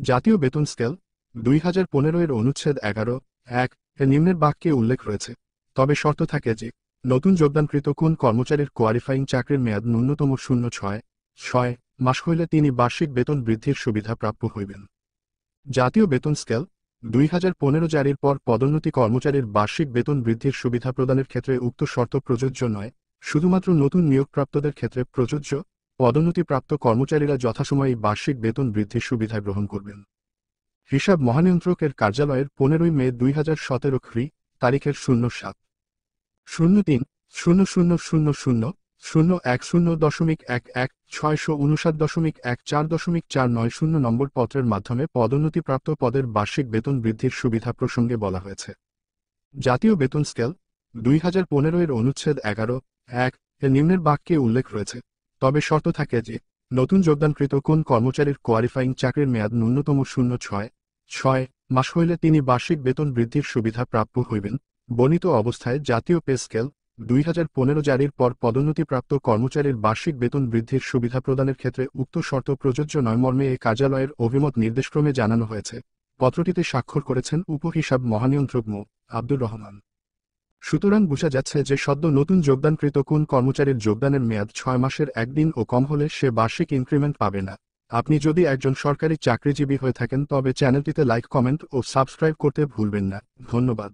জাতীয় বেতন স্কেল 2015 এর অনুচ্ছেদ 11(1) এ নিম্নের বাক্যে উল্লেখ রয়েছে, তবে শর্ত থাকে যে নতুন যোগদানকৃত কোন কর্মচারীর কোয়ালিফাইং চাকরির মেয়াদ ন্যূনতম 06 মাস হইলে তিনি বার্ষিক বেতন বৃদ্ধির সুবিধা প্রাপ্য হইবেন। জাতীয় বেতন স্কেল 2015 জারির পর পদোন্নতি কর্মচারীর বার্ষিক বেতন বৃদ্ধির সুবিধা প্রদানের ক্ষেত্রে উক্ত শর্ত প্রযোজ্য নয়, শুধুমাত্র নতুন নিয়োগপ্রাপ্তদের ক্ষেত্রে প্রযোজ্য। পদোন্নতিপ্রাপ্ত কর্মচারীরা যথাসময়ে বার্ষিক বেতন বৃদ্ধির সুবিধা গ্রহণ করবেন। হিসাব মহানিয়ন্ত্রকের কার্যালয়ের 15 মে 2017 খ্রি. তারিখের 07/00000010.11/659.1440 নম্বর পত্রের মাধ্যমে পদোন্নতিপ্রাপ্ত পদের বার্ষিক বেতন বৃদ্ধির সুবিধা প্রসঙ্গে বলা হয়েছে। জাতীয় বেতন স্কেল 2015 এর অনুচ্ছেদ 11(1) এর নিম্নের বাক্যে উল্লেখ রয়েছে, তবে শর্ত থাকে যে নতুন যোগদানকৃত কোন কর্মচারীর কোয়ালিফাইং চাকরির মেয়াদ ন্যূনতম 06 মাস হইলে তিনি বার্ষিক বেতন বৃদ্ধির সুবিধা প্রাপ্য হইবেন। বর্ণিত অবস্থায় জাতীয় পে স্কেল 2015 জারির পর পদোন্নতিপ্রাপ্ত কর্মচারীর বার্ষিক বেতন বৃদ্ধির সুবিধা প্রদানের ক্ষেত্রে উক্ত শর্ত প্রযোজ্য নয় মর্মে এ কার্যালয়ের অভিমত নির্দেশক্রমে জানানো হয়েছে। পত্রটিতে স্বাক্ষর করেছেন উপহিসাব মহানিয়ন্ত্রক মো. আব্দুর রহমান। সুতরাং বোঝা যাচ্ছে যে সদ্য নতুন যোগদানকৃত কোন কর্মচারীর যোগদানের মেয়াদ 6 মাসের একদিন ও কম হলে সে বার্ষিক ইনক্রিমেন্ট পাবে না। আপনি যদি একজন সরকারি চাকরিজীবী হয়ে থাকেন তবে চ্যানেলটিতে লাইক, কমেন্ট ও সাবস্ক্রাইব করতে ভুলবেন না। ধন্যবাদ।